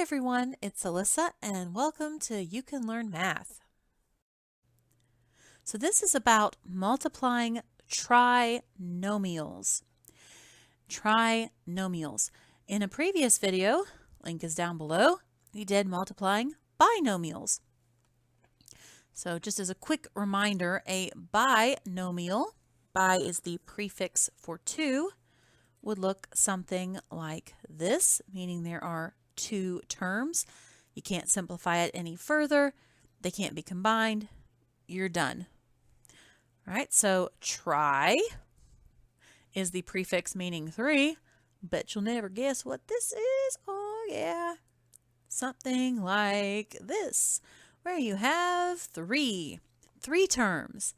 everyone, it's Alyssa and welcome to You Can Learn Math. So this is about multiplying trinomials. Trinomials. In a previous video, link is down below, we did multiplying binomials. So just as a quick reminder, a binomial, bi is the prefix for 2, would look something like this, meaning there are 2 terms. You can't simplify it any further. They can't be combined. You're done. All right, so tri is the prefix meaning 3. Bet you'll never guess what this is. Oh yeah, something like this, where you have 3 terms.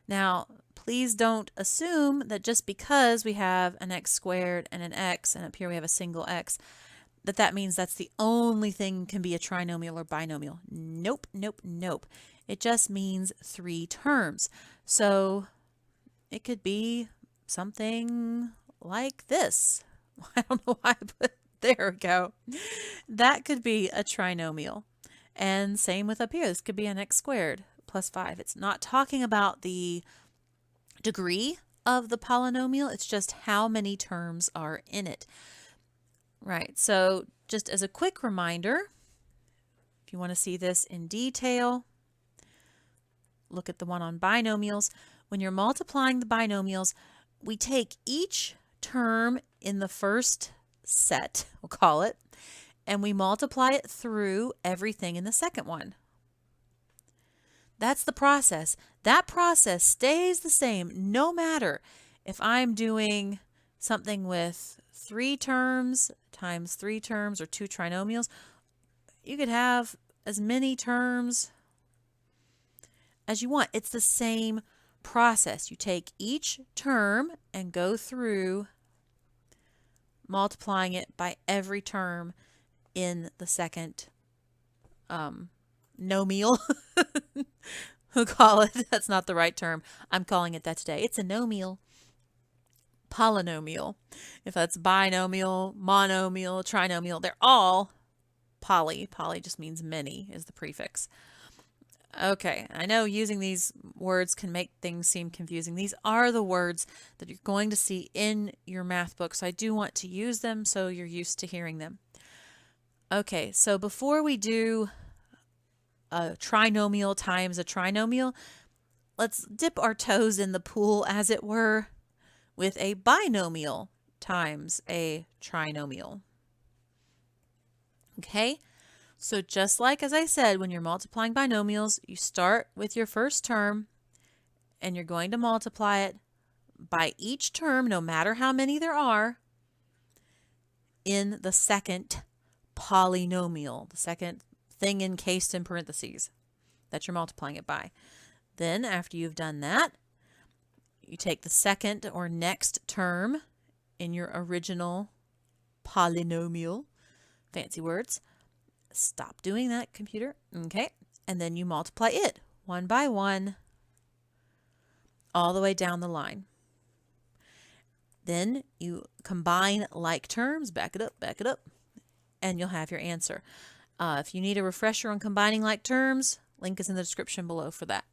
Now, please don't assume that just because we have an x squared and an x, and up here we have a single x, that means that's the only thing can be a trinomial or binomial. Nope, nope, nope. It just means 3 terms. So it could be something like this. I don't know why I put, there we go. That could be a trinomial. And same with up here. This could be an x squared plus 5. It's not talking about the degree of the polynomial. It's just how many terms are in it. Right, so just as a quick reminder, if you want to see this in detail, look at the one on binomials. When you're multiplying the binomials, we take each term in the first set, we'll call it, and we multiply it through everything in the second one. That's the process. That process stays the same no matter if I'm doing something with 3 terms times 3 terms or 2 trinomials. You could have as many terms as you want. It's the same process. You take each term and go through multiplying it by every term in the second nomial. We'll call it. That's not the right term. I'm calling it that today. It's a nomial. Polynomial. If that's binomial, monomial, trinomial, they're all poly. Poly just means many is the prefix. Okay, I know using these words can make things seem confusing. These are the words that you're going to see in your math book, so I do want to use them so you're used to hearing them. Okay, so before we do a trinomial times a trinomial, let's dip our toes in the pool, as it were, with a binomial times a trinomial. Okay, so just like as I said, when you're multiplying binomials, you start with your first term and you're going to multiply it by each term, no matter how many there are, in the second polynomial, the second thing encased in parentheses that you're multiplying it by. Then after you've done that, you take the second or next term in your original polynomial, fancy words. Stop doing that, computer. Okay, and then you multiply it one by one all the way down the line. Then you combine like terms, back it up, and you'll have your answer. If you need a refresher on combining like terms, link is in the description below for that.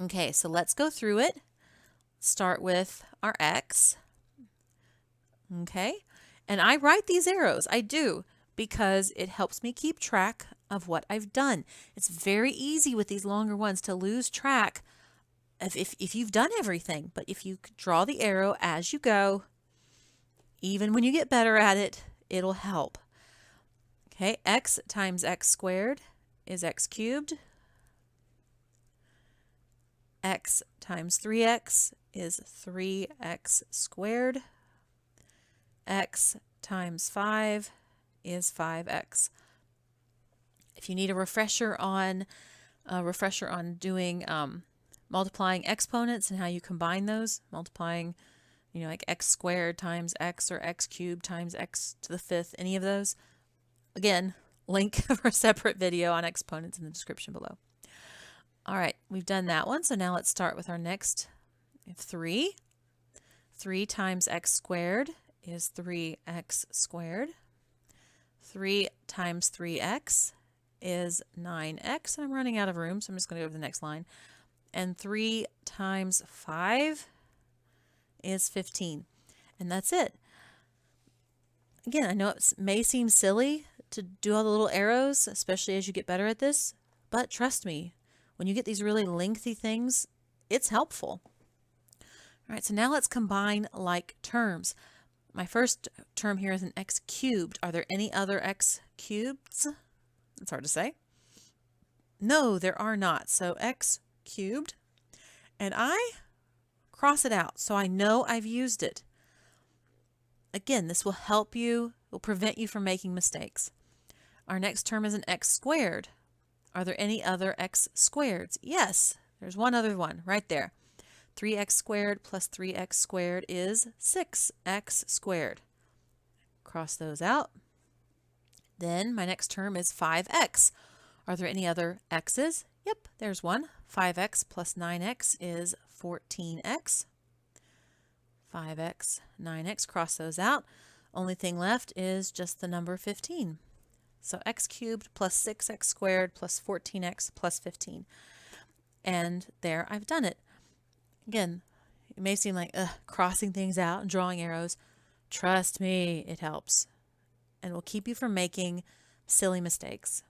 Okay, so let's go through it. Start with our x. Okay, and I write these arrows. I do, because it helps me keep track of what I've done. It's very easy with these longer ones to lose track of if you've done everything, but if you draw the arrow as you go, even when you get better at it, it'll help. Okay, x times x squared is x cubed. X times 3x is 3x squared. X times 5 is 5x. If you need a refresher on doing multiplying exponents and how you combine those, multiplying, like x squared times x or x cubed times x to the 5th, any of those, again, link for a separate video on exponents in the description below. All right, we've done that one, so now let's start with our next 3. 3 times x squared is 3x squared. 3 times 3x is 9x. I'm running out of room, so I'm just going to go to the next line. And 3 times 5 is 15. And that's it. Again, I know it may seem silly to do all the little arrows, especially as you get better at this, but trust me, when you get these really lengthy things, it's helpful. All right, so now let's combine like terms. My first term here is an x cubed. Are there any other x cubes? It's hard to say. No, there are not. So x cubed, and I cross it out so I know I've used it. Again, this will help you, will prevent you from making mistakes. Our next term is an x squared. Are there any other x squareds? Yes, there's one other one right there. 3x squared plus 3x squared is 6x squared. Cross those out. Then my next term is 5x. Are there any other x's? Yep, there's one. 5x plus 9x is 14x. 5x, 9x, cross those out. Only thing left is just the number 15. So x cubed plus 6x squared plus 14x plus 15. And there I've done it. Again, it may seem like crossing things out and drawing arrows. Trust me, it helps. And will keep you from making silly mistakes.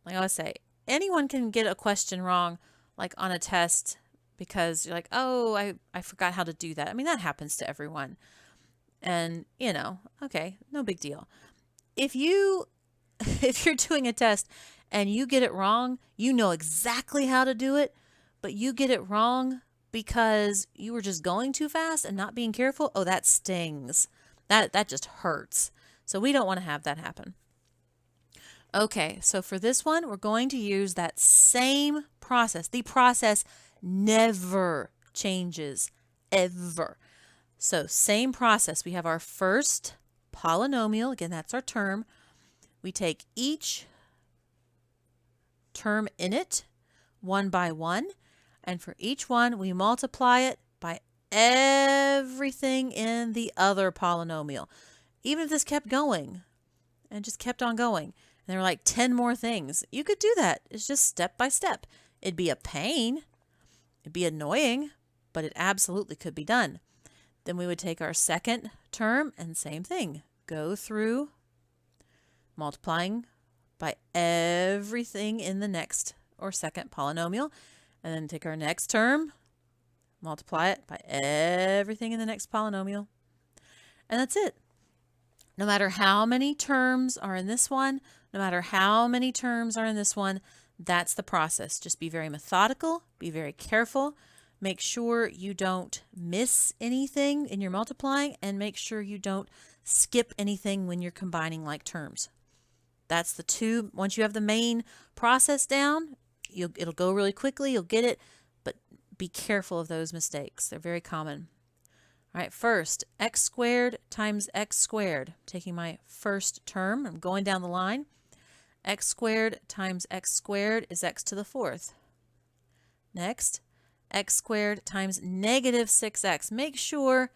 Like I always say, anyone can get a question wrong, like on a test, because you're like, oh, I forgot how to do that. I mean, that happens to everyone. And, you know, okay, no big deal. If you're doing a test and you get it wrong, you know exactly how to do it, but you get it wrong because you were just going too fast and not being careful. Oh, that stings. That just hurts. So we don't want to have that happen. Okay, so for this one, we're going to use that same process. The process never changes, ever. So same process. We have our first polynomial. Again, that's our term. We take each term in it one by one, and for each one, we multiply it by everything in the other polynomial. Even if this kept going and just kept on going, and there were like 10 more things, you could do that. It's just step by step. It'd be a pain. It'd be annoying, but it absolutely could be done. Then we would take our second term and same thing. Go through multiplying by everything in the next or second polynomial, and then take our next term, multiply it by everything in the next polynomial, and that's it. No matter how many terms are in this one, no matter how many terms are in this one, that's the process. Just be very methodical, be very careful, make sure you don't miss anything in your multiplying, and make sure you don't skip anything when you're combining like terms. That's the two. Once you have the main process down, it'll go really quickly, you'll get it, but be careful of those mistakes. They're very common. All right, first, x squared times x squared. Taking my first term, I'm going down the line. X squared times x squared is x to the fourth. Next, x squared times negative 6x. Make sure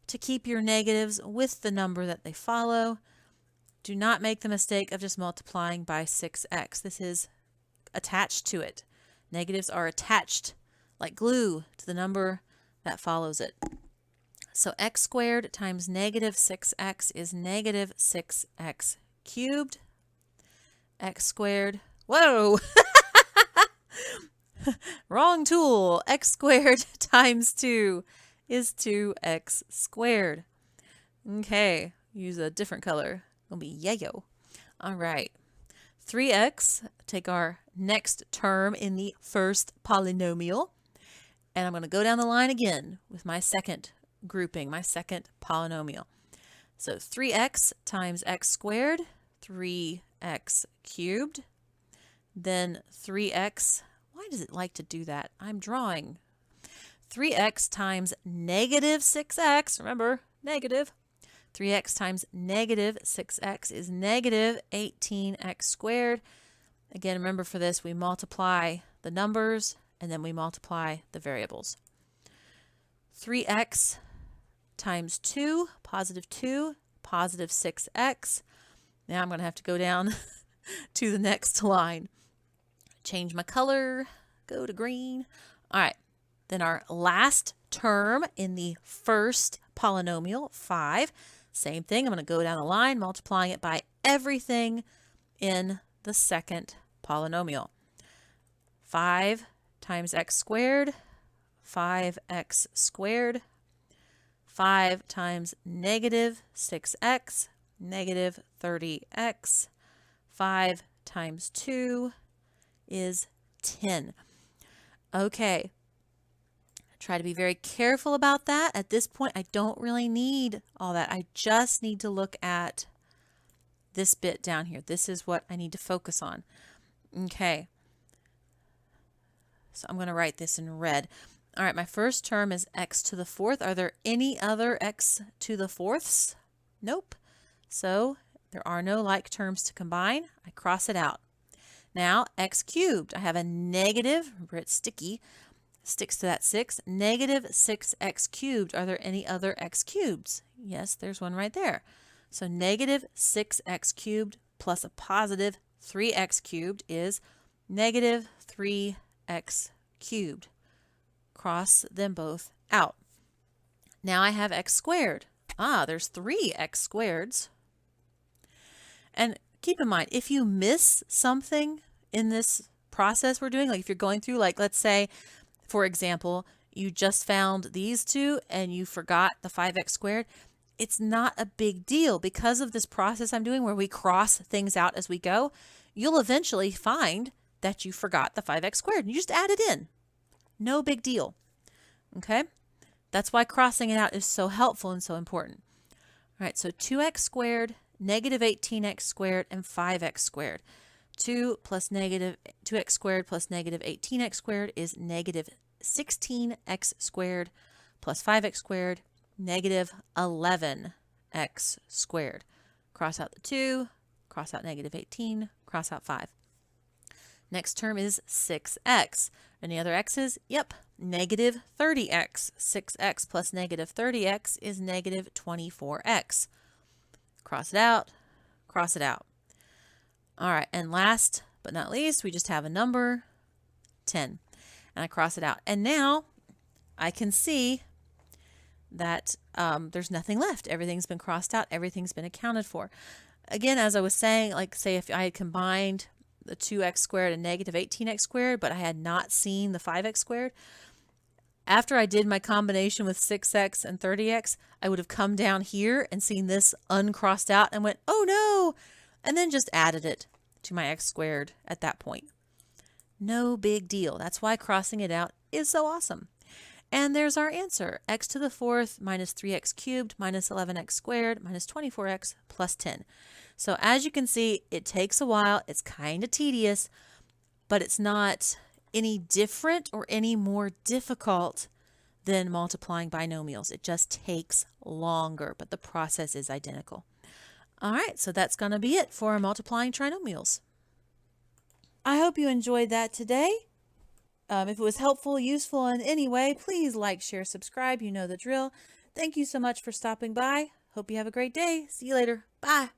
to keep your negatives with the number that they follow. Do not make the mistake of just multiplying by 6x. This is attached to it. Negatives are attached like glue to the number that follows it. So x squared times negative 6x is negative 6x cubed. X squared, whoa, wrong tool. X squared times 2 is 2x squared. Okay, use a different color. It'll be yayo. All right. 3x, take our next term in the first polynomial, and I'm going to go down the line again with my second grouping, my second polynomial. So 3x times x squared, 3x cubed, then 3x, why does it like to do that? I'm drawing. 3x times negative 6x, remember, negative. 3x times negative 6x is negative 18x squared. Again, remember for this, we multiply the numbers and then we multiply the variables. 3x times 2, positive 6x. Now I'm going to have to go down to the next line. Change my color, go to green. All right, then our last term in the first polynomial, 5. Same thing, I'm going to go down the line, multiplying it by everything in the second polynomial. 5 times x squared, 5x squared. 5 times negative 6x, negative 30x. 5 times 2 is 10. Okay, try to be very careful about that. At this point, I don't really need all that. I just need to look at this bit down here. This is what I need to focus on. Okay, so I'm going to write this in red. All right, my first term is x to the 4th. Are there any other x to the 4ths? Nope. So there are no like terms to combine. I cross it out. Now, x cubed. I have a negative, remember it's sticky, sticks to that 6. Negative 6x cubed. Are there any other x cubes? Yes, there's one right there. So negative 6x cubed plus a positive 3x cubed is negative 3x cubed. Cross them both out. Now I have x squared. There's 3 x squareds. And keep in mind, if you miss something in this process we're doing, like if you're going through, like let's say, for example, you just found these two and you forgot the 5x squared, it's not a big deal. Because of this process I'm doing where we cross things out as we go, you'll eventually find that you forgot the 5x squared. You just add it in. No big deal. Okay? That's why crossing it out is so helpful and so important. All right, so 2x squared, negative 18x squared, and 5x squared. 2 plus negative 2x squared plus negative 18x squared is negative 16x squared plus 5x squared, negative 11x squared. Cross out the 2, cross out negative 18, cross out 5. Next term is 6x. Any other x's? Yep, negative 30x. 6x plus negative 30x is negative 24x. Cross it out, cross it out. All right, and last but not least, we just have a number, 10. And I cross it out. And now I can see that there's nothing left. Everything's been crossed out. Everything's been accounted for. Again, as I was saying, like say if I had combined the 2x squared and negative 18x squared, but I had not seen the 5x squared, after I did my combination with 6x and 30x, I would have come down here and seen this uncrossed out and went, oh no, and then just added it to my x squared at that point. No big deal. That's why crossing it out is so awesome. And there's our answer. X to the 4th minus 3x cubed minus 11x squared minus 24x plus 10. So as you can see, it takes a while. It's kind of tedious, but it's not any different or any more difficult than multiplying binomials. It just takes longer, but the process is identical. All right, so that's going to be it for multiplying trinomials. I hope you enjoyed that today. If it was helpful, useful in any way, please like, share, subscribe. You know the drill. Thank you so much for stopping by. Hope you have a great day. See you later. Bye.